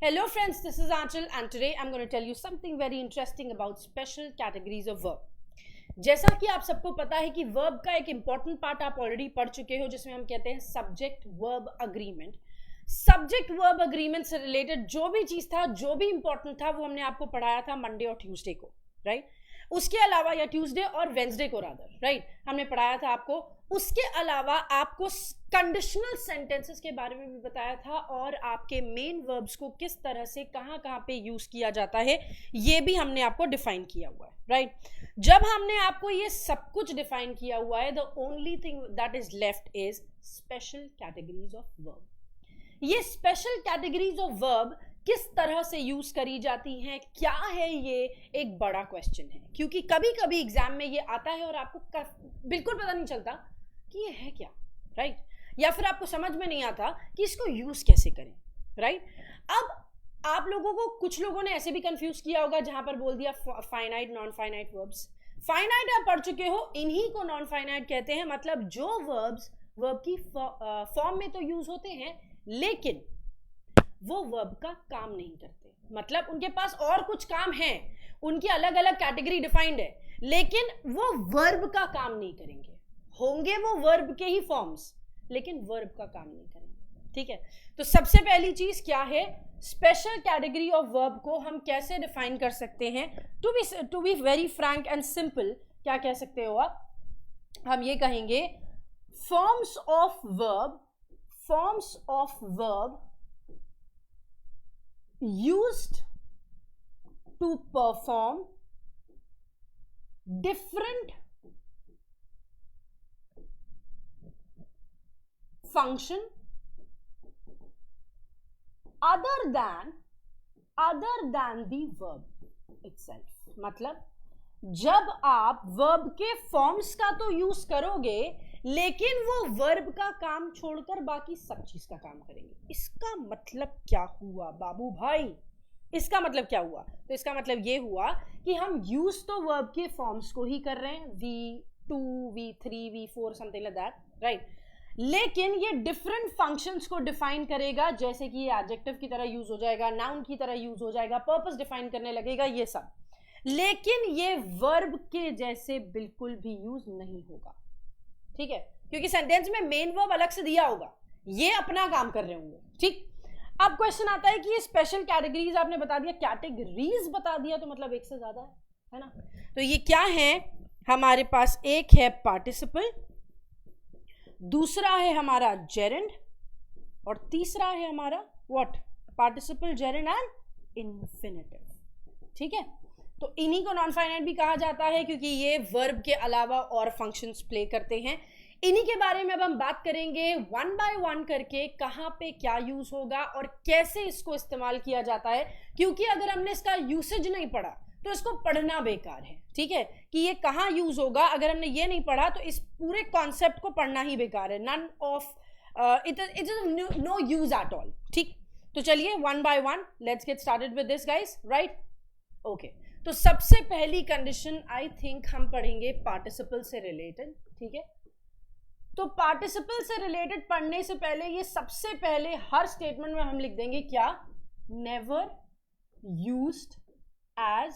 Hello friends, this is Anchal and today I'm going to tell you something very interesting about special categories of verb. जैसा कि आप सबको पता है कि वर्ब का एक इंपॉर्टेंट पार्ट आप ऑलरेडी पढ़ चुके हो जिसमें हम कहते हैं subject verb agreement. Subject verb agreement से रिलेटेड जो भी चीज था, जो भी इंपॉर्टेंट था, वो हमने आपको पढ़ाया था मंडे और ट्यूसडे को, राइट? उसके अलावा या ट्यूसडे और वेंसडे को रादर, राइट, हमने पढ़ाया था आपको. उसके अलावा आपको कंडीशनल सेंटेंसेस के बारे में भी बताया था और आपके मेन वर्ब्स को किस तरह से कहाँ पे यूज किया जाता है ये भी हमने आपको डिफाइन किया हुआ है, राइट? जब हमने आपको ये सब कुछ डिफाइन किया हुआ है, the only thing that is left is special categories of verb. ये स्पेशल कैटेगरीज ऑफ वर्ब किस तरह से यूज करी जाती हैं, क्या है, ये एक बड़ा क्वेश्चन है, क्योंकि कभी कभी एग्जाम में ये आता है और आपको बिल्कुल पता नहीं चलता कि ये है क्या, राइट? या फिर आपको समझ में नहीं आता कि इसको यूज कैसे करें, राइट? अब आप लोगों को, कुछ लोगों ने ऐसे भी कंफ्यूज किया होगा जहां पर बोल दिया finite non finite verbs. Finite आप पढ़ चुके हो, इन्हीं को नॉन फाइनाइट कहते हैं. मतलब जो वर्ब्स वर्ब की फॉर्म में तो यूज होते हैं लेकिन वो वर्ब का काम नहीं करते. मतलब उनके पास और कुछ काम है, उनकी अलग अलग कैटेगरी डिफाइंड है, लेकिन वो वर्ब का काम नहीं करेंगे. होंगे वो वर्ब के ही फॉर्म्स लेकिन वर्ब का काम नहीं करेंगे, ठीक है? तो सबसे पहली चीज क्या है, स्पेशल कैटेगरी ऑफ वर्ब को हम कैसे डिफाइन कर सकते हैं? To be very frank and simple, क्या कह सकते हो आप? हम ये कहेंगे forms of verb used to perform different function other than the verb itself. मतलब जब आप वर्ब के फॉर्म्स का तो यूज करोगे लेकिन वो वर्ब का काम छोड़कर बाकी सब चीज का काम करेंगे. इसका मतलब क्या हुआ बाबू भाई? इसका मतलब क्या हुआ? तो इसका मतलब ये हुआ कि हम यूज तो वर्ब के फॉर्म्स को ही कर रहे हैं, V2, V3, V4 something like that, right? लेकिन ये डिफरेंट फंक्शंस को डिफाइन करेगा, जैसे कि ये एडजेक्टिव की तरह यूज हो जाएगा, नाउन की तरह यूज हो जाएगा, पर्पस डिफाइन करने लगेगा, ये सब. लेकिन ये वर्ब के जैसे बिल्कुल भी यूज नहीं होगा, ठीक है? क्योंकि सेंटेंस में मेन वर्ब अलग से दिया होगा, ये अपना काम कर रहे होंगे, ठीक? अब क्वेश्चन आता है कि ये स्पेशल कैटेगरीज आपने बता दिया, कैटेगरीज बता दिया, तो मतलब एक से ज्यादा है ना? तो ये क्या है? हमारे पास एक है पार्टिसिपल, दूसरा है हमारा जेरेंड और तीसरा है हमारा what? Participle, gerund and infinitive, ठीक है? तो इन्हीं को नॉन फाइनाइट भी कहा जाता है क्योंकि ये वर्ब के अलावा और फंक्शंस प्ले करते हैं. इन्हीं के बारे में अब हम बात करेंगे वन बाय वन करके, कहाँ पे क्या यूज होगा और कैसे इसको इस्तेमाल किया जाता है. क्योंकि अगर हमने इसका यूसेज नहीं पढ़ा तो इसको पढ़ना बेकार है, ठीक है? कि ये कहाँ यूज होगा, अगर हमने ये नहीं पढ़ा तो इस पूरे कॉन्सेप्ट को पढ़ना ही बेकार है. None of it is no use at all, ठीक? तो चलिए one by one let's get started with this guys, right? Okay, तो सबसे पहली कंडीशन आई थिंक हम पढ़ेंगे पार्टिसिपल से रिलेटेड, ठीक है? तो पार्टिसिपल से रिलेटेड पढ़ने से पहले ये सबसे पहले हर स्टेटमेंट में हम लिख देंगे क्या? Never used as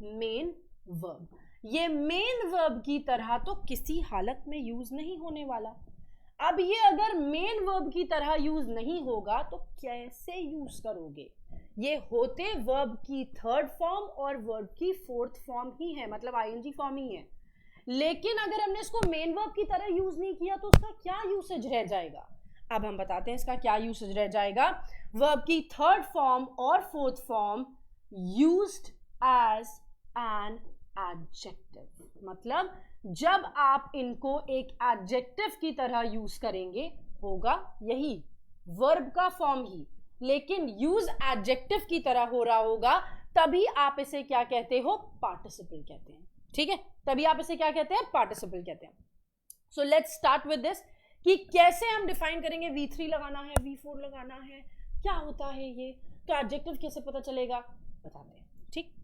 main verb. ये मेन वर्ब की तरह तो किसी हालत में यूज नहीं होने वाला. अब ये अगर मेन वर्ब की तरह यूज नहीं होगा तो कैसे यूज करोगे? ये होते वर्ब की थर्ड फॉर्म और वर्ब की फोर्थ फॉर्म ही है, मतलब आईएनजी फॉर्म ही है. लेकिन अगर हमने इसको मेन वर्ब की तरह यूज नहीं किया तो उसका क्या यूसेज रह जाएगा? अब हम बताते हैं इसका क्या यूसेज रह जाएगा. वर्ब की थर्ड फॉर्म और fourth form used as an adjective. मतलब जब आप इनको एक एडजेक्टिव की तरह यूज करेंगे, होगा यही वर्ब का फॉर्म ही, लेकिन यूज एडजेक्टिव की तरह हो रहा होगा, तभी आप इसे क्या कहते हो? पार्टिसिपल कहते हैं, ठीक है? तभी आप इसे क्या कहते हैं? पार्टिसिपल कहते हैं. So let's start with this कि कैसे हम डिफाइन करेंगे. V3 लगाना है, V4 लगाना है, क्या होता है ये? तो एडजेक्टिव कैसे पता चलेगा? बताते हैं, ठीक?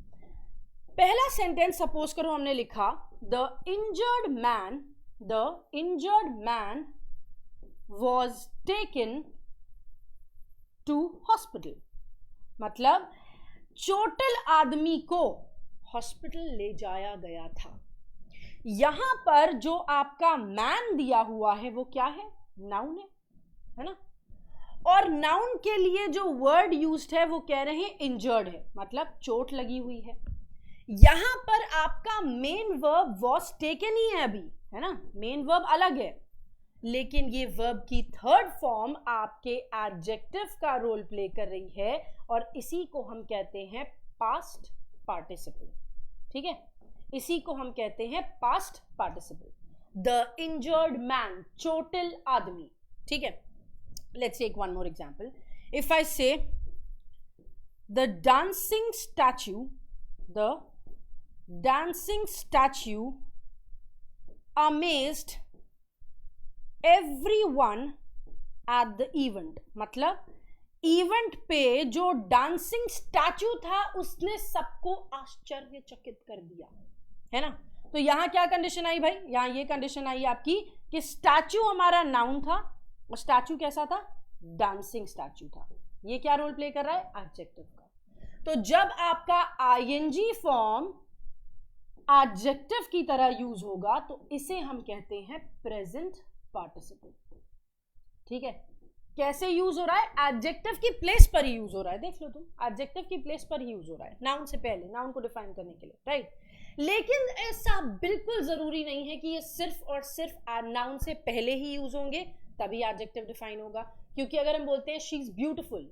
पहला सेंटेंस सपोज करो हमने लिखा the injured man was taken to hospital. मतलब चोटिल आदमी को हॉस्पिटल ले जाया गया था। यहां पर जो आपका मैन दिया हुआ है वो क्या है? नाउन है ना। और नाउन के लिए जो वर्ड यूज्ड है वो कह रहे हैं इंजर्ड है, मतलब चोट लगी हुई है। यहां पर आपका मेन वर्ब वॉज टेकन ही है अभी, है ना, मेन वर्ब अलग है, लेकिन ये वर्ब की थर्ड फॉर्म आपके एडजेक्टिव का रोल प्ले कर रही है और इसी को हम कहते हैं पास्ट पार्टिसिपल। ठीक है, इसी को हम कहते हैं past participle. The injured man, चोटिल आदमी। ठीक है, let's take one more example. If I say the dancing statue amazed everyone at the event, मतलब इवेंट पे जो डांसिंग स्टैचू था उसने सबको आश्चर्यचकित कर दिया, है ना। तो यहां क्या कंडीशन आई भाई? यहां ये कंडीशन आई आपकी कि स्टैचू हमारा नाउन था और स्टैचू कैसा था? डांसिंग स्टैचू था। ये क्या रोल प्ले कर रहा है? एडजेक्टिव का। तो जब आपका आईएनजी फॉर्म एडजेक्टिव की तरह यूज होगा तो इसे हम कहते हैं प्रेजेंट पार्टिसिपल। ठीक है, कैसे यूज हो रहा है? एडजेक्टिव की प्लेस पर ही यूज हो रहा है। देख लो तुम, एडजेक्टिव की प्लेस पर ही यूज हो रहा है, नाउन से पहले, नाउन को डिफाइन करने के लिए, राइट। लेकिन ऐसा बिल्कुल जरूरी नहीं है कि ये सिर्फ और सिर्फ नाउन से पहले ही यूज होंगे तभी एडजेक्टिव डिफाइन होगा। क्योंकि अगर हम बोलते हैं शी इज ब्यूटिफुल,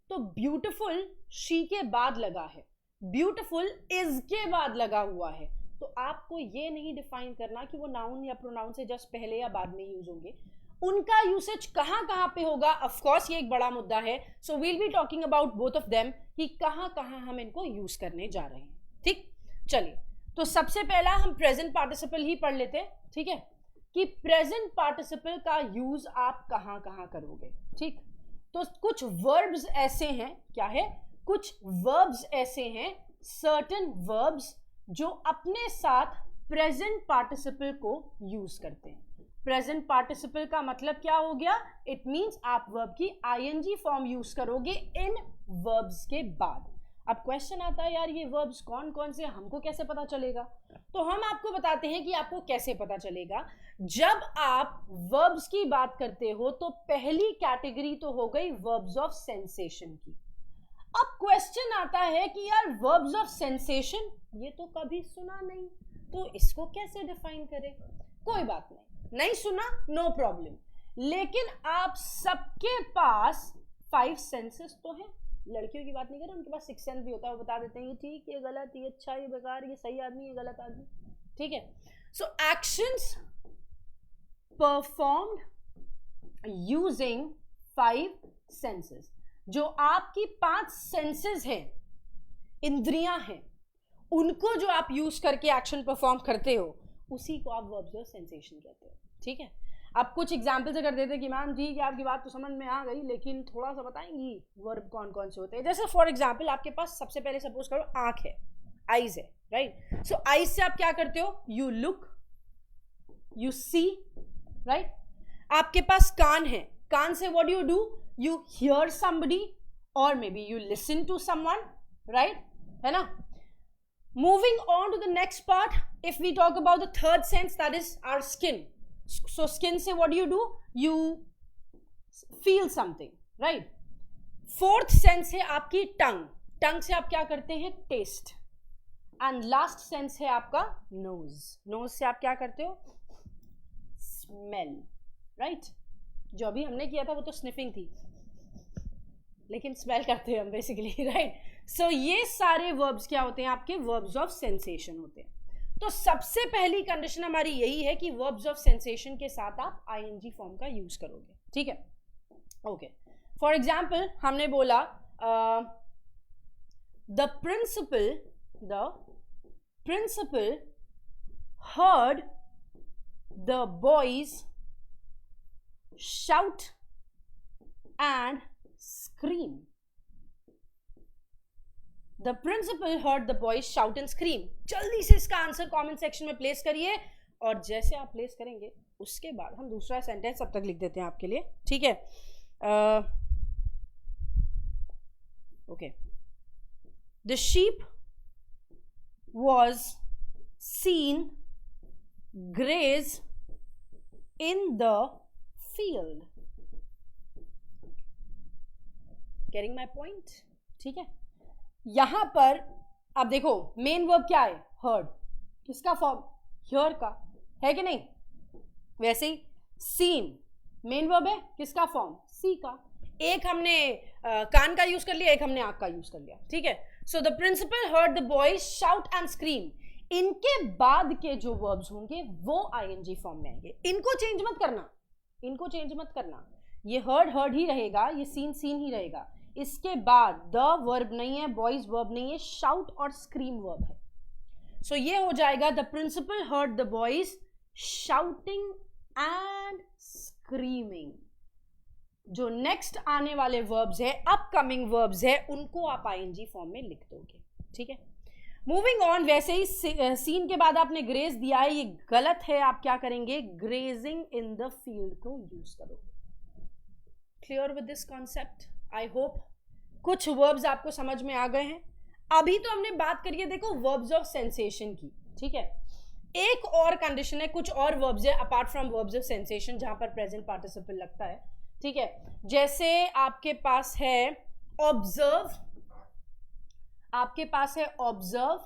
तो ब्यूटिफुल शी के बाद लगा है, ब्यूटिफुल इज के बाद लगा हुआ है। तो आपको ये नहीं डिफाइन करना कि वो नाउन या प्रोनाउन से जस्ट पहले या बाद में यूज होंगे। उनका यूसेज कहां कहां पे होगा, ऑफ कोर्स ये एक बड़ा मुद्दा है। So we'll be talking about both of them कि कहां कहां हम इनको यूज करने जा रहे हैं। ठीक, चलिए, तो सबसे पहला हम प्रेजेंट पार्टिसिपल ही पढ़ लेते हैं। ठीक है, कि प्रेजेंट पार्टिसिपल का यूज आप कहां कहां करोगे। ठीक, तो कुछ वर्ब्स ऐसे हैं, क्या है? कुछ वर्ब्स ऐसे हैं, सर्टेन वर्ब्स जो अपने साथ प्रेजेंट पार्टिसिपल को यूज करते हैं। प्रेजेंट पार्टिसिपल का मतलब क्या हो गया? इट मींस आप वर्ब की आईएनजी फॉर्म यूज करोगे इन वर्ब्स के बाद। अब क्वेश्चन आता है, यार ये वर्ब्स कौन कौन से, हमको कैसे पता चलेगा? तो हम आपको बताते हैं कि आपको कैसे पता चलेगा। जब आप वर्ब्स की बात करते हो तो पहली कैटेगरी तो हो गई वर्ब्स ऑफ सेंसेशन की। अब क्वेश्चन आता है कि यार वर्ब्स ऑफ सेंसेशन ये तो कभी सुना नहीं, तो इसको कैसे डिफाइन करें? कोई बात नहीं सुना, नो प्रॉब्लम। लेकिन आप सबके पास 5 सेंसेस तो हैं। लड़कियों की बात नहीं कर रहे, उनके पास 6 सेंस भी होता है, वो बता देते हैं ये ठीक, ये गलत, ये अच्छा, ये बेकार, ये सही आदमी, ये गलत आदमी। ठीक है, सो एक्शंस परफॉर्म्ड यूजिंग 5 सेंसेस। जो आपकी 5 सेंसेस हैं, इंद्रियां हैं, उनको जो आप यूज करके एक्शन परफॉर्म करते हो उसी को आप वर्ब्स ऑफ सेंसेशन कहते हो। ठीक है, अब कुछ एग्जाम्पल्स अगर देते कि मैम ठीक है आपकी बात तो समझ में आ गई, लेकिन थोड़ा सा बताएंगी वर्ब कौन कौन से होते हैं। जैसे फॉर एग्जाम्पल आपके पास सबसे पहले सपोज करो आंख है, आईज है, राइट। सो आईज से आप क्या करते हो? You look, you see, right. आपके पास कान है, कान से what do? You hear somebody और may be you listen to someone, right, है ना। Moving on to the next part, if we talk about the third sense, that is our skin. So skin से what do? You feel something, right? Fourth sense है आपकी tongue. Tongue से आप क्या करते हैं? Taste. And last sense है आपका nose. Nose से आप क्या करते हो? Smell, right? जो अभी हमने किया था वो तो sniffing थी, लेकिन स्मेल करते हैं हम बेसिकली, राइट। सो ये सारे वर्ब्स क्या होते हैं? आपके वर्ब्स ऑफ सेंसेशन होते हैं। तो सबसे पहली कंडीशन हमारी यही है कि वर्ब्स ऑफ सेंसेशन के साथ आप आईएनजी फॉर्म का यूज करोगे। ठीक है, ओके। फॉर एग्जाम्पल हमने बोला the principal heard the boys shout and scream. The principal heard the boys shout and scream. जल्दी से इसका आंसर कमेंट सेक्शन में प्लेस करिए, और जैसे आप प्लेस करेंगे उसके बाद हम दूसरा सेंटेंस अब तक लिख देते हैं आपके लिए। ठीक है, okay, the sheep was seen graze in the field. Getting my point? ठीक है, यहां पर अब देखो मेन वर्ब क्या है, हर्ड. किसका फॉर्म? हियर का है कि नहीं? वैसे ही सीन मेन वर्ब है, किसका फॉर्म? सी का. एक हमने कान का यूज कर लिया, एक हमने आंख का यूज कर लिया. ठीक है, so the principal heard the boys shout and scream. इनके बाद के जो वर्ब्स होंगे वो आईएनजी फॉर्म में आएंगे. इनको चेंज मत करना, इनको चेंज मत करना. ये हर्ड हर्ड ही रहेगा, ये सीन सीन ही रहेगा. इसके बाद द वर्ब नहीं है, बॉयज वर्ब नहीं है, शाउट और स्क्रीम वर्ब है. सो ये हो जाएगा the principal heard the boys shouting and screaming. जो नेक्स्ट आने वाले वर्ब्स है, अपकमिंग वर्ब्स है, उनको आप आईएनजी फॉर्म में लिख दोगे. ठीक है, मूविंग ऑन. वैसे ही सीन के बाद आपने ग्रेज दिया है, ये गलत है. आप क्या करेंगे? ग्रेजिंग इन द फील्ड को यूज करोगे. Clear with this concept? I hope कुछ वर्ब्स आपको समझ में आ गए हैं. अभी तो हमने बात करी है देखो वर्ब्स ऑफ सेंसेशन की. ठीक है, एक और कंडीशन है, कुछ और वर्ब्स है apart from verbs of sensation जहां पर प्रेजेंट पार्टिसिपल लगता है. ठीक है, जैसे आपके पास है ऑब्जर्व, आपके पास है observe,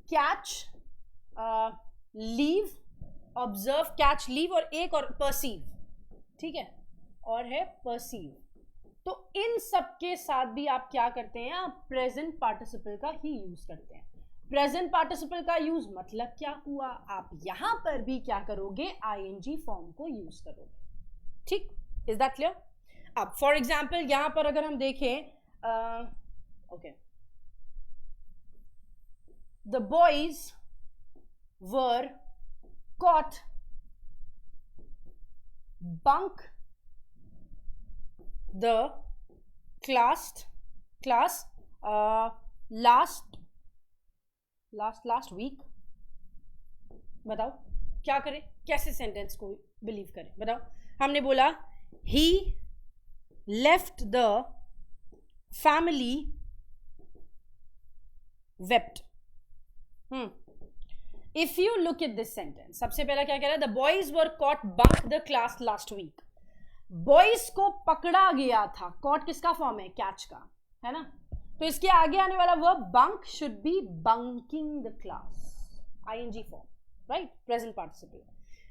catch, leave, observe, catch, leave, और एक और परसीव. ठीक है, और है परसीव. तो इन सब के साथ भी आप क्या करते हैं? आप प्रेजेंट पार्टिसिपल का ही यूज करते हैं. प्रेजेंट पार्टिसिपल का यूज मतलब क्या हुआ? आप यहां पर भी क्या करोगे? आईएनजी फॉर्म को यूज करोगे. ठीक, इज दैट क्लियर? अब फॉर एग्जाम्पल यहां पर अगर हम देखें, okay, the boys were caught bunk the class last week. बताओ क्या करें, कैसे सेंटेंस को बिलीव करें? बताओ. हमने बोला he left the family wept. If you look at this sentence, सबसे पहला क्या कह रहा है? The boys were caught bunk the class last week. Boys को पकड़ा गया था. कॉट किसका फॉर्म है? कैच का, है ना? तो इसके आगे आने वाला verb bunk should be bunking the class, ING form, right? Present participle.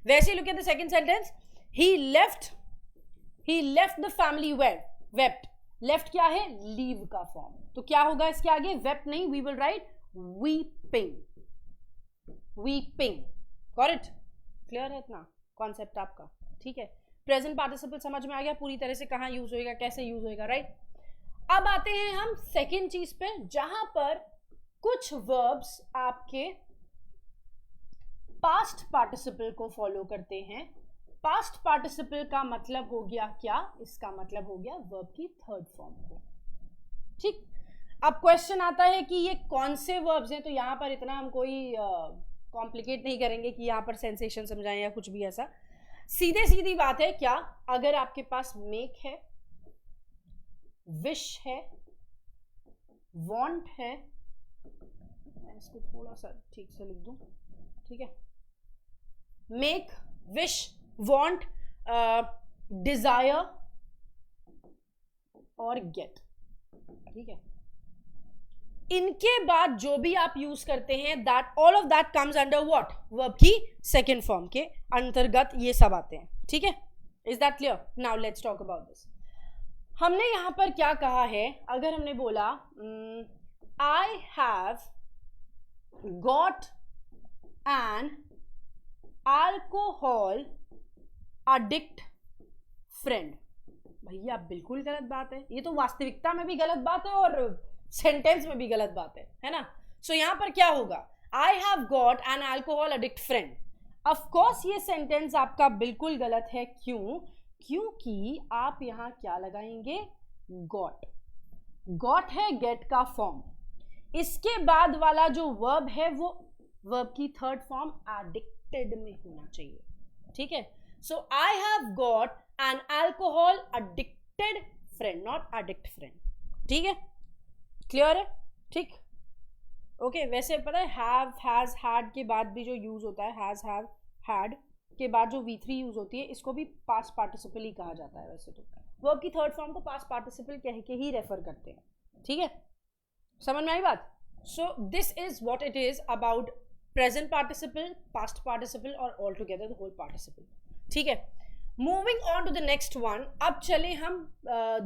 वैसे look at the second sentence, he left the family wept. Left क्या है? लीव का फॉर्म. तो क्या होगा इसके आगे? वेप्ट नहीं, we will write weeping. Weeping. Got it? Clear है इतना कॉन्सेप्ट आपका? ठीक है, प्रेजेंट पार्टिसिपल समझ में आ गया पूरी तरह से, कहां यूज होएगा, कैसे यूज होएगा, राइट? अब आते हैं हम सेकेंड चीज पे, जहां पर कुछ वर्ब्स आपके पास्ट पार्टिसिपल को फॉलो करते हैं. पास्ट पार्टिसिपल का मतलब हो गया क्या? इसका मतलब हो गया वर्ब की थर्ड फॉर्म को. ठीक, अब क्वेश्चन आता है कि ये कौन से वर्ब्स हैं. तो यहां पर इतना हम कोई कॉम्प्लिकेट नहीं करेंगे कि यहां पर सेंसेशन समझाएं या कुछ भी ऐसा. सीधे सीधी बात है. क्या? अगर आपके पास मेक है, विश है, वांट है, मैं इसको थोड़ा सा ठीक से लिख दूं. ठीक है, मेक, विश, वांट, डिजायर और गेट. ठीक है, इनके बाद जो भी आप यूज करते हैं, that all of that comes under what? Verb की सेकेंड फॉर्म के अंतर्गत ये सब आते हैं. ठीक है, is that clear? Now let's talk about this. हमने यहां पर क्या कहा है? अगर हमने बोला आई have got an alcohol addict friend. भैया बिल्कुल गलत बात है. ये तो वास्तविकता में भी गलत बात है और सेंटेंस में भी गलत बात है ना? सो यहां पर क्या होगा? आई have got an alcohol addict friend. Of course ये सेंटेंस आपका बिल्कुल गलत है. क्यों? क्योंकि आप यहां क्या लगाएंगे? गॉट. गॉट है गेट का फॉर्म. इसके बाद वाला जो वर्ब है वो वर्ब की थर्ड फॉर्म एडिक्टेड में होना चाहिए. ठीक है, so I have got an alcohol addicted friend, not addict friend. ठीक है, क्लियर है? ठीक, ओके। वैसे पता है हैव, हैज, हैड के बाद भी जो यूज होता है, हैज, हैव, हैड के बाद जो V3 यूज होती है, इसको भी पास्ट पार्टिसिपल ही कहा जाता है। वैसे तो वर्ब की थर्ड फॉर्म को पास्ट पार्टिसिपल कह के ही रेफर करते हैं। ठीक है, समझ में आई बात? So this is what it is about present participle, past participle और all together the whole participle. ठीक है, moving on to the next one. अब चले हम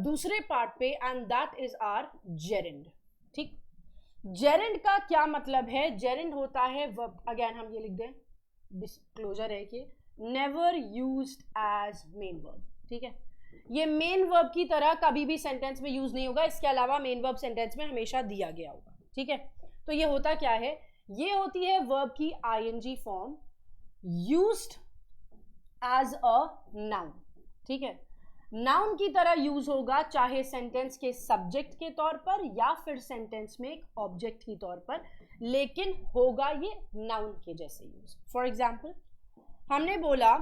दूसरे पार्ट पे, and that is our gerund. ठीक, जेरेंड का क्या मतलब है? जेरेंड होता है वर्ब, अगेन हम ये लिख दें, डिस्क्लोजर है कि never used as main verb. ठीक है, ये मेन वर्ब की तरह कभी भी सेंटेंस में यूज नहीं होगा, इसके अलावा मेन वर्ब सेंटेंस में हमेशा दिया गया होगा। ठीक है, तो ये होता क्या है? ये होती है वर्ब की ING form used as a noun. ठीक है, नाउन की तरह यूज होगा, चाहे सेंटेंस के सब्जेक्ट के तौर पर या फिर सेंटेंस में एक ऑब्जेक्ट के तौर पर, लेकिन होगा ये नाउन के जैसे यूज। फॉर एग्जाम्पल हमने बोला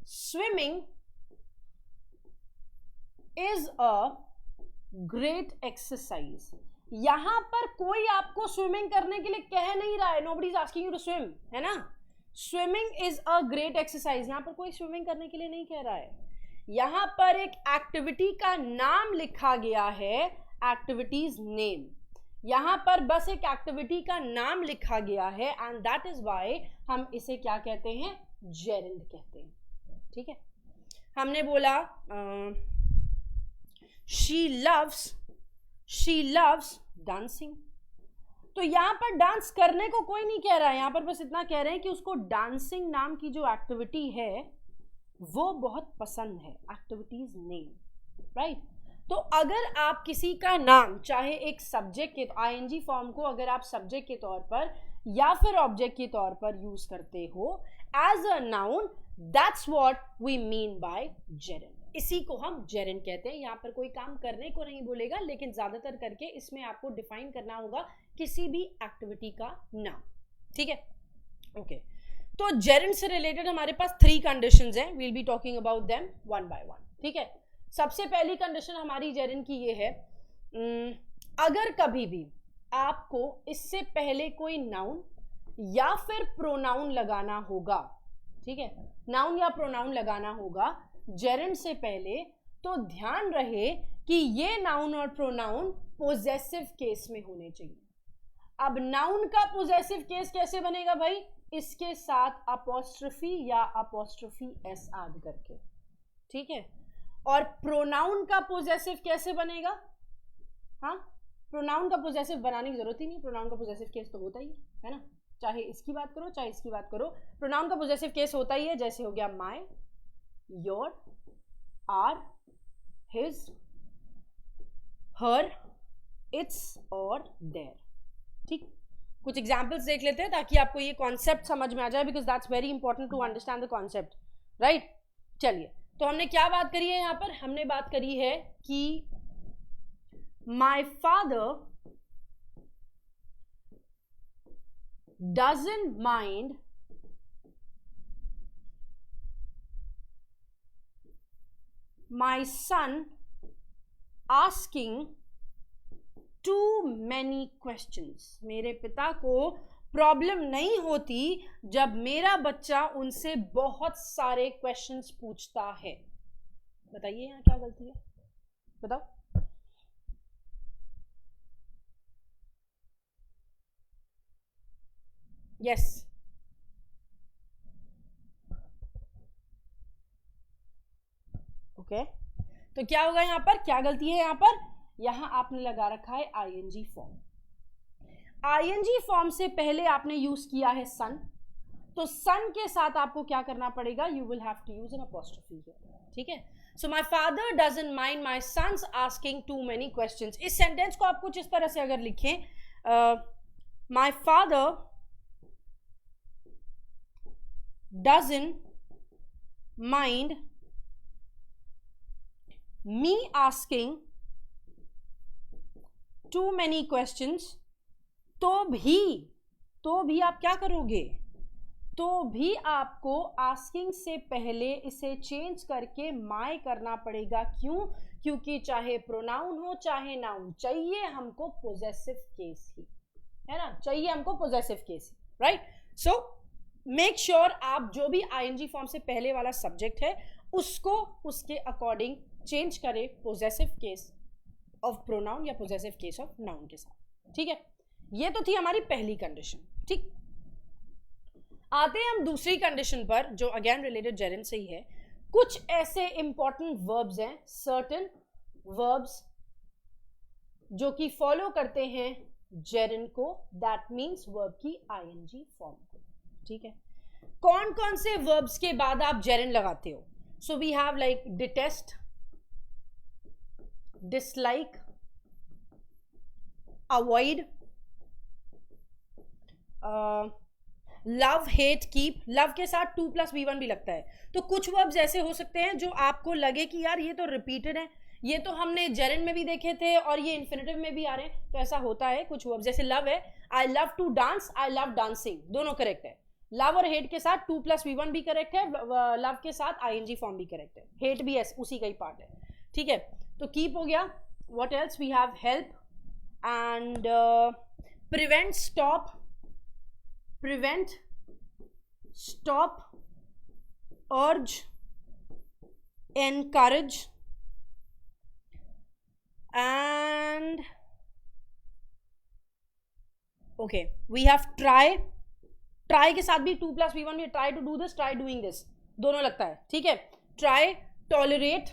swimming is a great exercise. यहां पर कोई आपको स्विमिंग करने के लिए कह नहीं रहा है, nobody is asking you to swim, है ना? Swimming is a great exercise, यहां पर कोई स्विमिंग करने के लिए नहीं कह रहा है। यहां पर एक एक्टिविटी का नाम लिखा गया है, एक्टिविटीज नेम। यहां पर बस एक एक्टिविटी का नाम लिखा गया है, एंड दैट इज वाई हम इसे क्या कहते हैं? जेरेंड कहते हैं। ठीक है, हमने बोला शी लव्स डांसिंग। तो यहां पर डांस करने को कोई नहीं कह रहा है, यहां पर बस इतना कह रहे हैं कि उसको डांसिंग नाम की जो एक्टिविटी है वो बहुत पसंद है, एक्टिविटीज नेम। राइट, तो अगर आप किसी का नाम चाहे एक सब्जेक्ट के आईएनजी फॉर्म को अगर आप सब्जेक्ट के तौर पर या फिर ऑब्जेक्ट के तौर पर यूज करते हो as a noun, that's what we mean by gerund. इसी को हम जेरेंड कहते हैं। यहाँ पर कोई काम करने को नहीं बोलेगा, लेकिन ज्यादातर करके इसमें आपको डिफाइन करना होगा किसी भी एक्टिविटी का नाम। ठीक है, ओके। तो जेरेंड से रिलेटेड हमारे पास 3 कंडीशंस हैं, we'll be talking about them one by one. ठीक है, सबसे पहली कंडीशन हमारी जेरेंड की ये है, अगर कभी भी आपको इससे पहले कोई नाउन या फिर प्रोनाउन लगाना होगा, ठीक है, नाउन या प्रोनाउन लगाना होगा जेरेंड से पहले, तो ध्यान रहे कि ये नाउन और प्रोनाउन पोजेसिव केस में होने चाहिए। अब नाउन का पोजेसिव केस कैसे बनेगा भाई? इसके साथ अपोस्ट्रोफी या अपोस्ट्रोफी एस ऐड करके। ठीक है, और प्रोनाउन का पोजेसिव कैसे बनेगा? हाँ, प्रोनाउन का पोजेसिव बनाने की जरूरत ही नहीं, प्रोनाउन का पोजेसिव केस तो होता ही है ना, चाहे इसकी बात करो चाहे इसकी बात करो, प्रोनाउन का पोजेसिव केस होता ही है। जैसे हो गया my, your, our, his, her, its और देयर। ठीक, कुछ एग्जाम्पल्स देख लेते हैं ताकि आपको ये कॉन्सेप्ट समझ में आ जाए, because that's very important to understand the concept. Right, चलिए, तो हमने क्या बात करी है यहां पर? हमने बात करी है कि my father doesn't mind my son asking too many questions. मेरे पिता को प्रॉब्लम नहीं होती जब मेरा बच्चा उनसे बहुत सारे क्वेश्चंस पूछता है। बताइए यहाँ क्या गलती है, बताओ। यस, ओके, तो क्या होगा यहाँ पर? क्या गलती है यहाँ पर? यहां आपने लगा रखा है आईएनजी फॉर्म। आईएनजी फॉर्म से पहले आपने यूज किया है सन, तो सन के साथ आपको क्या करना पड़ेगा? You will have to use an apostrophe here. ठीक है, so my father doesn't mind my son's asking too many questions. इस सेंटेंस को आप कुछ इस तरह से अगर लिखें, my father doesn't mind me asking too many questions, तो भी आप क्या करोगे? तो भी आपको आस्किंग से पहले इसे चेंज करके माय करना पड़ेगा। क्यों? क्योंकि चाहे प्रोनाउन हो चाहे नाउन, चाहिए हमको पोजेसिव केस ही, है ना, चाहिए हमको possessive case, right. So make sure आप जो भी आईएनजी फॉर्म से पहले वाला सब्जेक्ट है उसको उसके अकॉर्डिंग चेंज करें पोजेसिव केस ऑफ प्रोनाउन या पोजेसिव केस ऑफ नाउन के साथ, ठीक है। ये तो थी हमारी पहली कंडीशन, ठीक। आते हैं हम दूसरी कंडीशन पर जो अगेन रिलेटेड जेरेंड से ही है। कुछ ऐसे इंपॉर्टेंट वर्ब्स हैं, सर्टेन वर्ब्स जो कि फॉलो करते हैं जेरेंड को, दैट मींस वर्ब की आईएनजी फॉर्म को, ठीक है। कौन कौन से वर्ब्स के बाद आप जेरेंड लगाते हो? So we have like detest, dislike, avoid, love, hate, keep. Love के साथ 2+V1 भी लगता है। तो कुछ वर्ब्स ऐसे हो सकते हैं जो आपको लगे कि यार ये तो रिपीटेड है, ये तो हमने जेरेंड में भी देखे थे और ये इन्फिनेटिव में भी आ रहे हैं। तो ऐसा होता है कुछ वर्ब्स, जैसे लव है, I love to dance, I love dancing, दोनों करेक्ट है। लव और हेट के साथ 2+V1 भी करेक्ट है, लव के साथ आईएनजी फॉर्म भी करेक्ट है, हेट भी उसी का ही पार्ट है, ठीक है। तो कीप हो गया। What else we have? Help and prevent, stop, prevent, stop, urge, encourage and okay we have try. Try के साथ भी 2+V1 भी, try to do this, try doing this, दोनों लगता है, ठीक है। Try, tolerate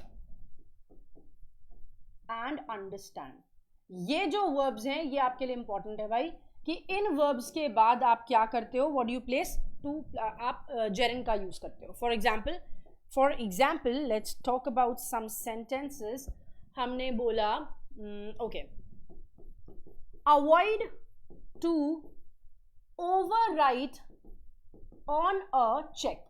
and understand. ये जो वर्ब्स हैं ये आपके लिए इंपॉर्टेंट है भाई, कि इन वर्ब्स के बाद आप क्या करते हो, what do you place to, आप जेरेंड का यूज करते हो। For example let's talk about some sentences. हमने बोला okay, avoid to overwrite on a check.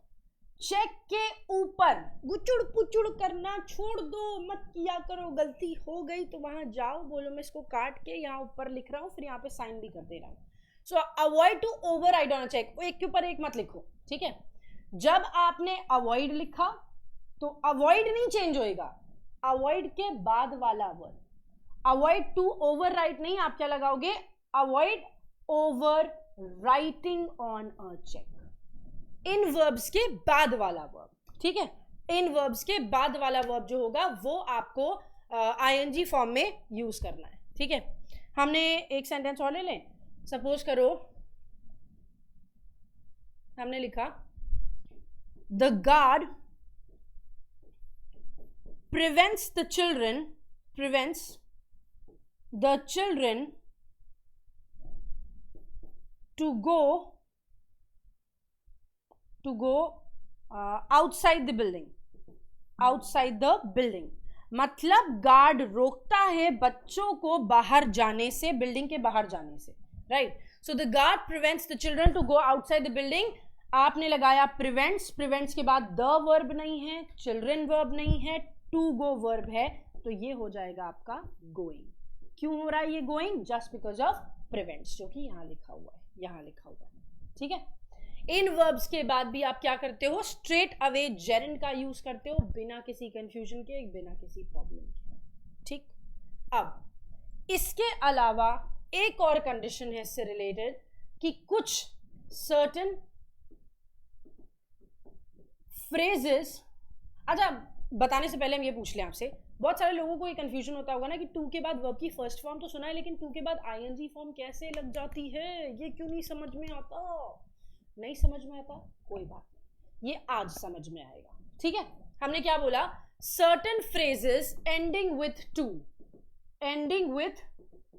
Check के ऊपर गुचुड़ पुचुड़ करना छोड़ दो, मत किया करो, गलती हो गई तो वहां जाओ, बोलो मैं इसको काट के यहाँ ऊपर लिख रहा हूँ, फिर यहाँ पे साइन भी कर दे रहा हूँ। So avoid to override on a check, एक के ऊपर एक मत लिखो, ठीक है। जब आपने अवॉइड लिखा तो अवॉइड नहीं चेंज होएगा, अवॉइड के बाद वाला वर्ड, अवॉइड टू ओवरराइट नहीं, आप क्या लगाओगे, avoid overwriting on a check. इन वर्ब्स के बाद वाला वर्ब, ठीक है। इन वर्ब्स के बाद वाला वर्ब जो होगा वो आपको आईएनजी फॉर्म में यूज करना है, ठीक है। हमने एक सेंटेंस और ले लें। सपोज करो हमने लिखा the guard prevents the children to go outside the building। मतलब गार्ड रोकता है बच्चों को बाहर जाने से, बिल्डिंग के बाहर जाने से, right. So the guard prevents the children to go outside the building. आपने लगाया प्रिवेंट्स के बाद द वर्ब नहीं है, चिल्ड्रन वर्ब नहीं है, टू गो वर्ब है, तो ये हो जाएगा आपका गोइंग। क्यों हो रहा है ये going? Just because of prevents, जो कि यहाँ लिखा हुआ है, ठीक है। इन वर्ब्स के बाद भी आप क्या करते हो, स्ट्रेट अवे जेरेंड का यूज करते हो, बिना किसी कंफ्यूजन के, बिना किसी प्रॉब्लम के, ठीक। अब इसके अलावा एक और कंडीशन है इससे रिलेटेड, कि कुछ सर्टेन फ्रेजेस। अच्छा, बताने से पहले हम ये पूछ लें आपसे, बहुत सारे लोगों को ये कंफ्यूजन होता होगा ना कि टू के बाद वर्ब की फर्स्ट फॉर्म तो सुना है, लेकिन टू के बाद आईएनजी फॉर्म कैसे लग जाती है, ये क्यों नहीं समझ में आता? नहीं समझ में आता, कोई बात नहीं, ये आज समझ में आएगा, ठीक है। हमने क्या बोला, certain phrases ending with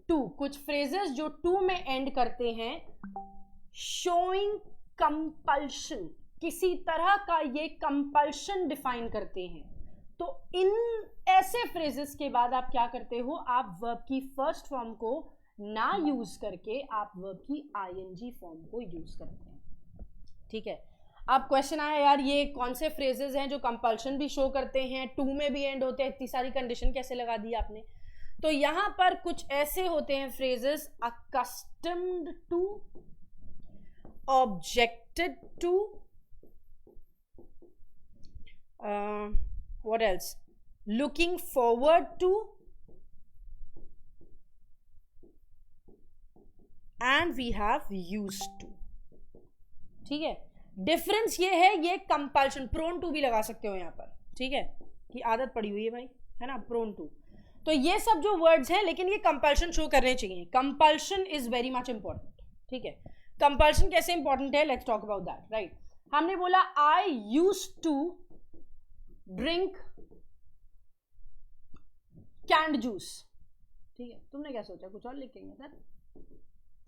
to, कुछ फ्रेजेस जो टू में एंड करते हैं, शोइंग कंपल्शन, किसी तरह का ये कंपल्शन डिफाइन करते हैं। तो इन ऐसे फ्रेजेस के बाद आप क्या करते हो, आप वर्ब की फर्स्ट फॉर्म को ना यूज करके आप वर्ब की आईएनजी फॉर्म को यूज करते हैं, ठीक है। अब क्वेश्चन आया, यार ये कौन से फ्रेजेस हैं जो कंपल्शन भी शो करते हैं, टू में भी एंड होते हैं, इतनी सारी कंडीशन कैसे लगा दी आपने? तो यहां पर कुछ ऐसे होते हैं phrases, accustomed to, objected to, what else, looking forward to, and we have used to. ठीक है, डिफरेंस ये है, ये कंपल्शन, प्रोन टू भी लगा सकते हो यहां पर, ठीक है, कि आदत पड़ी हुई है भाई, है ना, प्रोन टू. तो ये सब जो वर्ड्स हैं, लेकिन ये कंपल्शन शो करने चाहिए. Compulsion is very much important. ठीक है, कंपल्शन कैसे इंपॉर्टेंट है, let's talk about that. Right, हमने बोला I used to drink canned juice. ठीक है, तुमने क्या सोचा, कुछ और लिखेंगे सर?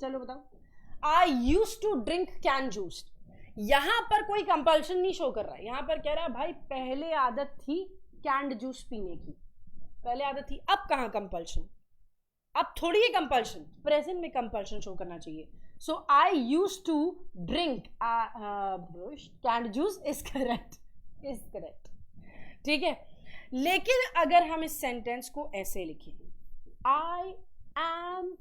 चलो बताओ. I used to drink canned juice. यहां पर कोई कंपल्शन नहीं शो कर रहा है, यहां पर कह रहा है भाई पहले आदत थी कैंड जूस पीने की, पहले आदत थी, अब कहां कंपल्शन, अब थोड़ी है कंपल्शन, प्रेजेंट में कंपल्शन शो करना चाहिए. So I used to drink canned juice is correct, is correct. ठीक है, लेकिन अगर हम इस सेंटेंस को ऐसे लिखें, I am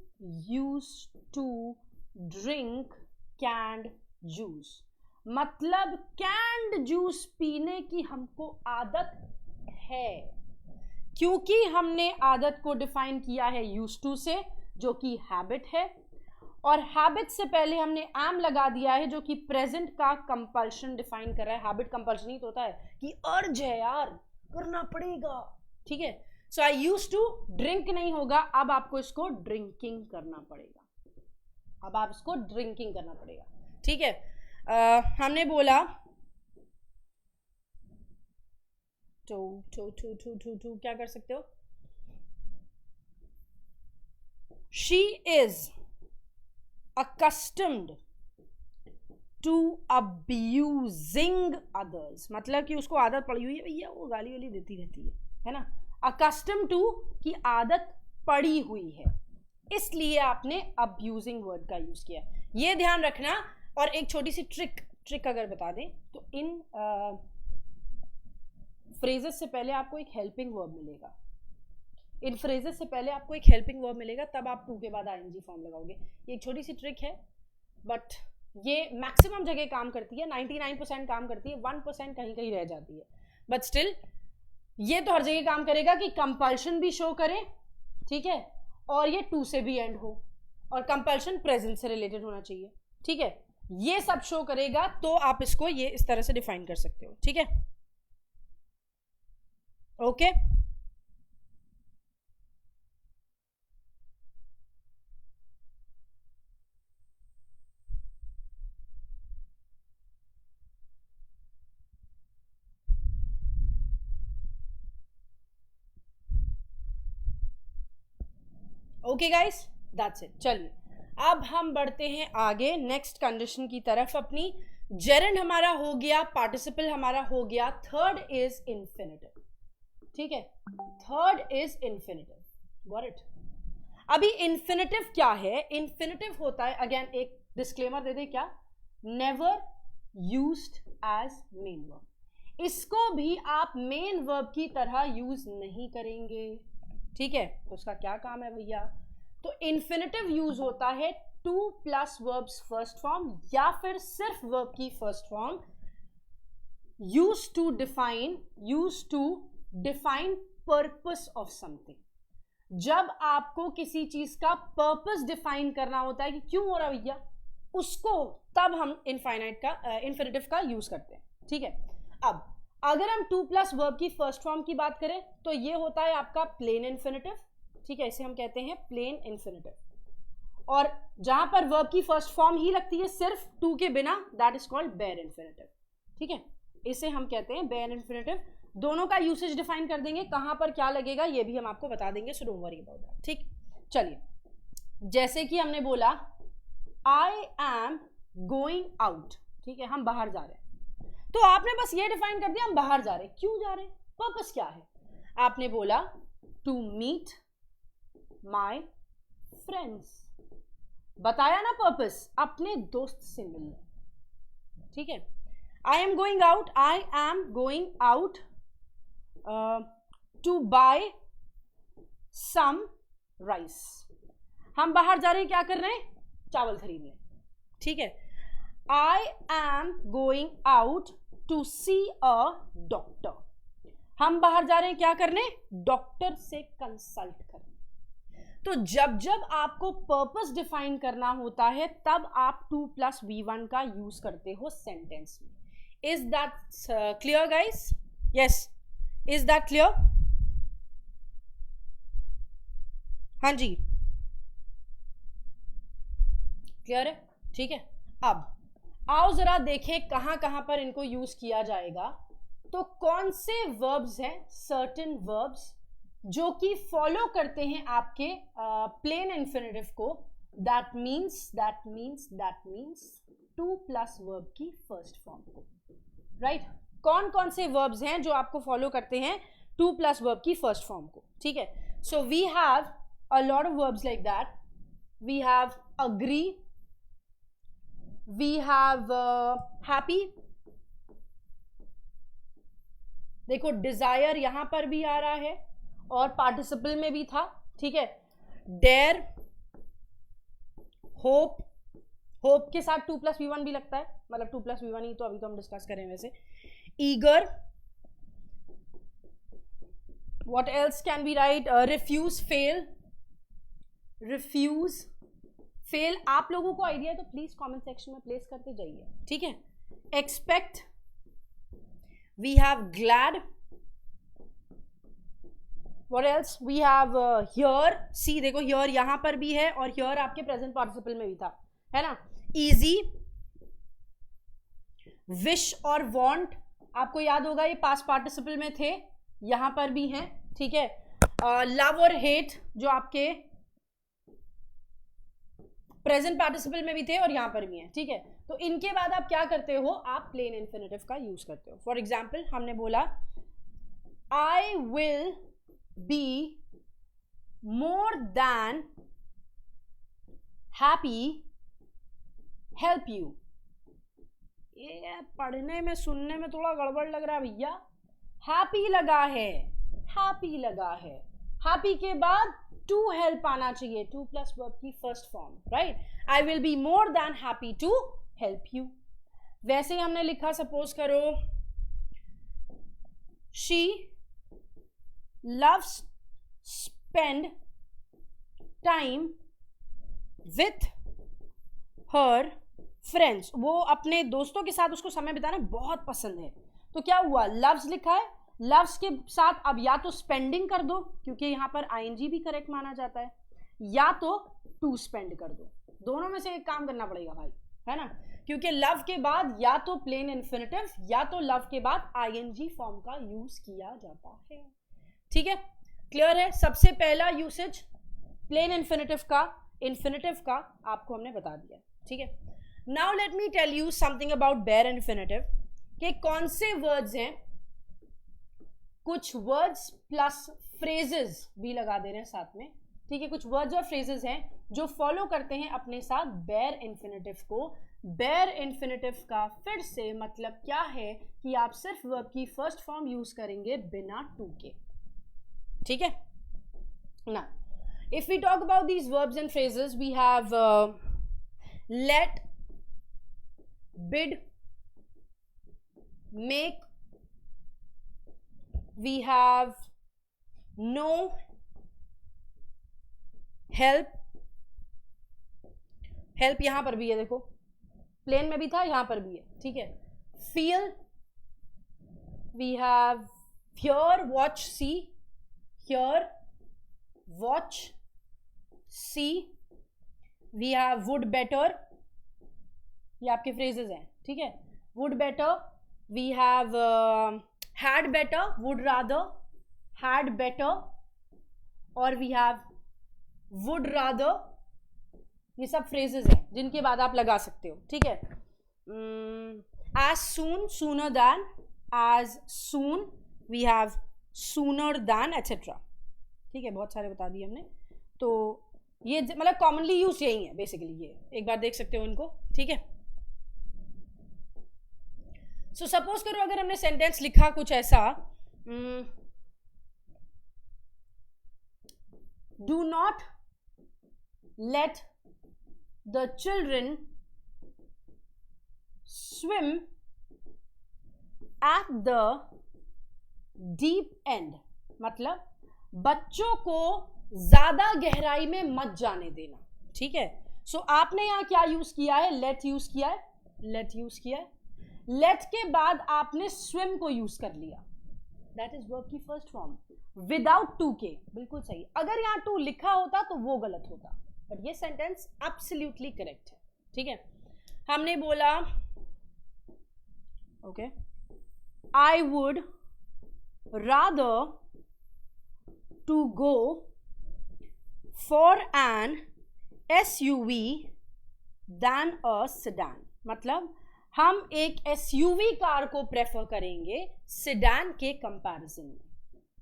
used to drink canned juice, मतलब कैंड जूस पीने की हमको आदत है, क्योंकि हमने आदत को डिफाइन किया है यूज्ड टू से, जो कि हैबिट है, और हैबिट से पहले हमने एम लगा दिया है, जो कि प्रेजेंट का कंपल्शन डिफाइन कर रहा है. हैबिट कंपल्शन ही तो होता है कि अर्ज है यार, करना पड़ेगा. ठीक है, so I used to drink नहीं होगा, अब आपको इसको ड्रिंकिंग करना पड़ेगा, अब आप इसको ड्रिंकिंग करना पड़ेगा. ठीक है, हमने बोला टू क्या कर सकते हो, she is accustomed to abusing others, मतलब कि उसको आदत पड़ी हुई है भैया, वो गाली वाली देती रहती है ना. accustomed to की आदत पड़ी हुई है, इसलिए आपने abusing वर्ड का यूज किया. ये ध्यान रखना. और एक छोटी सी ट्रिक अगर बता दें तो इन फ्रेजेस से पहले आपको एक हेल्पिंग वर्ब मिलेगा, इन फ्रेजेस से पहले आपको एक हेल्पिंग वर्ब मिलेगा, तब आप टू के बाद आईएनजी फॉर्म लगाओगे. ये एक छोटी सी ट्रिक है, बट ये मैक्सिमम जगह काम करती है, 99% काम करती है, 1% कहीं कहीं रह जाती है, बट स्टिल ये तो हर जगह काम करेगा कि कंपल्शन भी शो करे, ठीक है, और ये टू से भी एंड हो, और कंपल्शन प्रेजेंट से रिलेटेड होना चाहिए. ठीक है, ये सब शो करेगा, तो आप इसको ये इस तरह से डिफाइन कर सकते हो. ठीक है, okay. Okay guys, that's it. चलिए अब हम बढ़ते हैं आगे नेक्स्ट कंडीशन की तरफ. अपनी जेरेंड हमारा हो गया, पार्टिसिपल हमारा हो गया, थर्ड इज इंफिनिटिव. ठीक है, third is infinitive. Got it. अभी इंफिनिटिव क्या है, इंफिनिटिव होता है, अगेन एक डिस्क्लेमर दे दे, क्या, never used as main verb. इसको भी आप मेन वर्ब की तरह यूज नहीं करेंगे. ठीक है, तो उसका क्या काम है भैया, तो इन्फिनिटिव यूज होता है to plus verbs first form, या फिर सिर्फ वर्ब की first form, use to define purpose of something. जब आपको किसी चीज का पर्पस डिफाइन करना होता है कि क्यों हो रहा भैया उसको, तब हम इन्फिनिटिव का यूज करते हैं. ठीक है, अब अगर हम टू प्लस वर्ब की फर्स्ट फॉर्म की बात करें तो ये होता है आपका प्लेन इन्फिनिटिव. ठीक है, इसे हम कहते हैं प्लेन इन्फिनिटिव. और जहां पर वर्ब की फर्स्ट फॉर्म ही लगती है सिर्फ टू के बिना, that is called bare infinitive. ठीक है, इसे हम कहते हैं बेयर इन्फिनिटिव. दोनों का यूसेज डिफाइन कर देंगे, कहां पर क्या लगेगा ये भी हम आपको बता देंगे, so don't worry about that. ठीक, चलिए जैसे कि हमने बोला आई एम गोइंग आउट. ठीक है, हम बाहर जा रहे हैं, तो आपने बस ये डिफाइन कर दिया हम बाहर जा रहे हैं. क्यों जा रहे हैं, पर्पस क्या है, आपने बोला टू मीट माई फ्रेंड्स, बताया ना पर्पस, अपने दोस्त से मिलने. ठीक है, I am going out to buy some rice. हम बाहर जा रहे हैं, क्या कर रहे हैं, चावल खरीदने. ठीक है, I am going out to see a doctor. हम बाहर जा रहे हैं क्या करने, डॉक्टर से कंसल्ट करने। तो जब जब आपको पर्पस डिफाइन करना होता है तब आप 2+V1 का यूज करते हो सेंटेंस में। Is that clear guys? Yes, is that clear? हाँ जी, क्लियर है? ठीक है। अब आओ जरा देखें कहां कहां पर इनको यूज किया जाएगा। तो कौन से वर्ब्स हैं, सर्टेन वर्ब्स जो कि फॉलो करते हैं आपके प्लेन इंफिनिटिव को, दैट मीन्स 2+ वर्ब की फर्स्ट फॉर्म को, राइट? कौन कौन से वर्ब्स हैं जो आपको फॉलो करते हैं 2+ वर्ब की फर्स्ट फॉर्म को? ठीक है, so we have a lot of verbs like that. We have agree, we have happy, देखो डिजायर यहां पर भी आ रहा है और पार्टिसिपल में भी था, ठीक है। डेयर, होप, होप के साथ 2+V1 भी लगता है, मतलब 2+V1 ही तो अभी तो हम डिस्कस करें वैसे। Eager, what else can be right? Refuse, fail, refuse, fail. आप लोगों को आइडिया है तो प्लीज कमेंट सेक्शन में प्लेस करते जाइए, ठीक है। Expect, we have glad, What else? We have here. See, देखो here यहां पर भी है और here आपके प्रेजेंट पार्टिसिपल में भी था, है ना। easy, wish और want, आपको याद होगा ये पास्ट पार्टिसिपल में थे, यहां पर भी हैं, ठीक है। love और hate जो आपके प्रेजेंट पार्टिसिपल में भी थे और यहां पर भी हैं, ठीक है। तो इनके बाद आप क्या करते हो, आप प्लेन इन्फिनिटिव का यूज करते हो। फॉर एग्जाम्पल हमने बोला I will be more than happy help you। ये पढ़ने में सुनने में थोड़ा गड़बड़ लग रहा है भैया, हैप्पी लगा है, हैप्पी लगा है, हैप्पी के बाद टू हेल्प आना चाहिए, 2+ वर्ब की first form, right. I will be more than happy to help you. वैसे ही हमने लिखा, सपोज करो she loves spend time with her friends, वो अपने दोस्तों के साथ उसको समय बिताना बहुत पसंद है। तो क्या हुआ, loves लिखा है, loves के साथ अब या तो spending कर दो क्योंकि यहां पर ing भी करेक्ट माना जाता है, या तो to spend कर दो, दोनों में से एक काम करना पड़ेगा भाई, है ना। क्योंकि लव के बाद या तो प्लेन इन्फिनिटिव या तो लव के बाद ing फॉर्म का यूज किया जाता है, ठीक है। क्लियर है? सबसे पहला यूसेज प्लेन इन्फिनिटिव का आपको हमने बता दिया, ठीक है। Now let me tell you something about bare infinitive, कि कौन से वर्ड्स हैं, कुछ वर्ड्स प्लस फ्रेजेस भी लगा दे रहे हैं साथ में, ठीक है। कुछ वर्ड्स और फ्रेजेस हैं जो फॉलो करते हैं अपने साथ बेयर इन्फिनिटिव को। बेयर इन्फिनिटिव का फिर से मतलब क्या है कि आप सिर्फ वर्ब की फर्स्ट फॉर्म यूज करेंगे बिना टू के, ठीक है ना। If we talk about these verbs and phrases, we have let, bid, make, we have know, help, help यहां पर भी है, देखो प्लेन में भी था, यहां पर भी है, ठीक है। Feel, we have hear, watch, see, here, watch, see, we have would better, ये आपके phrases हैं, ठीक है। would better, we have had better, would rather, had better, और we have would rather, ये सब phrases हैं जिनके बाद आप लगा सकते हो, ठीक है। as soon, sooner than, as soon, we have sooner than etcetera, ठीक है। बहुत सारे बता दिए हमने, तो ये मतलब कॉमनली यूज यही है बेसिकली, ये एक बार देख सकते हो इनको, ठीक है। सो सपोज करो अगर हमने सेंटेंस लिखा कुछ ऐसा, do not let the children swim at the deep and, मतलब बच्चों को ज्यादा गहराई में मत जाने देना, ठीक है। सो आपने यहां क्या यूज किया है, लेट यूज किया है, लेट यूज किया है। लेट के बाद आपने स्विम को यूज कर लिया, दैट इज वर्ब की फर्स्ट फॉर्म विदाउट टू के, बिल्कुल सही। अगर यहां टू लिखा होता तो वो गलत होता, बट ये सेंटेंस एब्सोल्युटली करेक्ट है, ठीक है। हमने बोला okay, I would rather to go for an SUV than a sedan, मतलब हम एक SUV कार को प्रेफर करेंगे सेडान के कंपैरिजन में।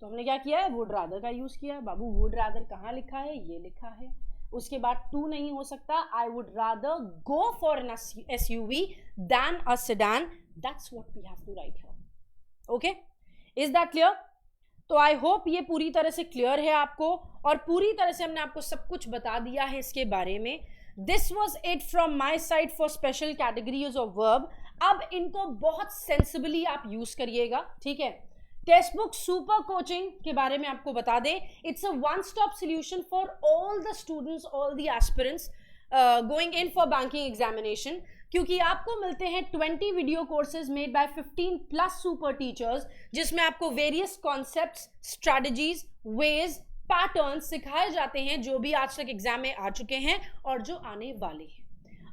तो हमने क्या किया है, वुड रादर का यूज किया है। बाबू वुड रादर कहाँ लिखा है, ये लिखा है, उसके बाद टू नहीं हो सकता। I would rather go for an SUV than a sedan, that's what we have to write here. Okay, is that clear? तो आई होप ये पूरी तरह से क्लियर है आपको, और पूरी तरह से हमने आपको सब कुछ बता दिया है इसके बारे में। This was it from my side for special categories of verb. अब इनको बहुत सेंसिबली आप यूज करिएगा, ठीक है। टेक्स्ट बुक सुपर कोचिंग के बारे में आपको बता दें, it's a one stop solution for all the students, all the aspirants going in for banking examination, क्योंकि आपको मिलते हैं 20 video courses made by 15+ super teachers, जिसमें आपको various concepts, strategies, ways, patterns सिखाए जाते हैं जो भी आज तक एग्जाम में आ चुके हैं और जो आने वाले हैं।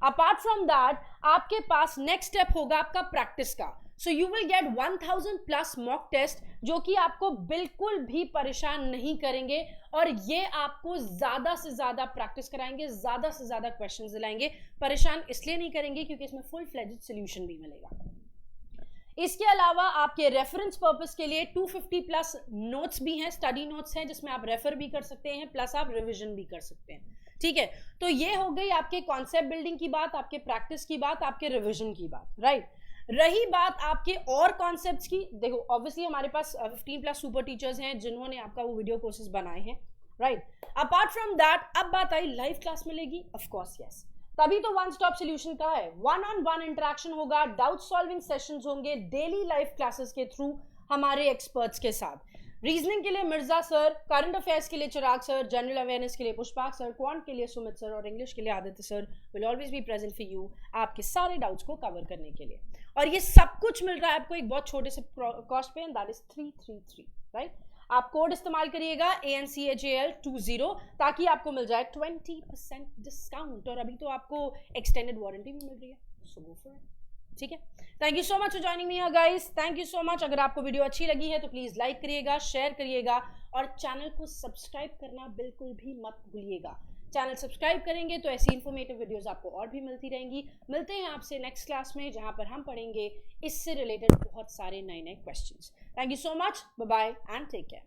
अपार्ट फ्रॉम दैट आपके पास नेक्स्ट स्टेप होगा आपका प्रैक्टिस का। So you will get 1000+ mock test, जो कि आपको बिल्कुल भी परेशान नहीं करेंगे, और ये आपको ज्यादा से ज्यादा प्रैक्टिस कराएंगे, ज्यादा से ज्यादा क्वेश्चंस दिलाएंगे। परेशान इसलिए नहीं करेंगे क्योंकि इसमें फुल फ्लेज्ड सॉल्यूशन भी मिलेगा। इसके अलावा आपके रेफरेंस पर्पस के लिए 250+ नोट्स भी हैं, स्टडी नोट्स हैं, जिसमें आप रेफर भी कर सकते हैं, प्लस आप रिविजन भी कर सकते हैं, ठीक है। तो ये हो गई आपके कॉन्सेप्ट बिल्डिंग की बात, आपके प्रैक्टिस की बात, आपके रिविजन की बात, राइट। रही बात आपके और कॉन्सेप्ट्स की, देखो ऑब्वियसली हमारे पास 15+ सुपर टीचर्स हैं जिन्होंने आपका वो वीडियो कोर्सेज बनाए हैं, राइट। अपार्ट फ्रॉम दैट अब बात आई लाइव क्लास मिलेगी, ऑफ कोर्स यस, तभी तो वन स्टॉप सॉल्यूशन का है। 1-on-1 इंटरेक्शन होगा, डाउट सॉल्विंग सेशंस होंगे डेली लाइव क्लासेस के थ्रू हमारे एक्सपर्ट्स के साथ। रीजनिंग के लिए मिर्जा सर, करंट अफेयर्स के लिए चिराग सर, जनरल अवेयरनेस के लिए पुष्पाक सर, क्वांट के लिए सुमित सर और इंग्लिश के लिए Aditya sir will always be present for you, आपके सारे डाउट्स को कवर करने के लिए। और ये सब कुछ मिल रहा है आपको एक बहुत छोटे से कॉस्ट पे, एंड दैट इज 333, राइट। आप कोड इस्तेमाल करिएगा ANCHAL20, ताकि आपको मिल जाए 20% डिस्काउंट, और अभी तो आपको एक्सटेंडेड वारंटी भी मिल रही है, सो गो फॉर इट, ठीक है। Thank you so much for joining me guys, thank you so much. अगर आपको वीडियो अच्छी लगी है तो प्लीज लाइक करिएगा, शेयर करिएगा, और चैनल को सब्सक्राइब करना बिल्कुल भी मत भूलिएगा। चैनल सब्सक्राइब करेंगे तो ऐसी इंफॉर्मेटिव वीडियोस आपको और भी मिलती रहेंगी। मिलते हैं आपसे नेक्स्ट क्लास में, जहां पर हम पढ़ेंगे इससे रिलेटेड बहुत सारे नए नए questions. Thank you so much, bye bye and take care.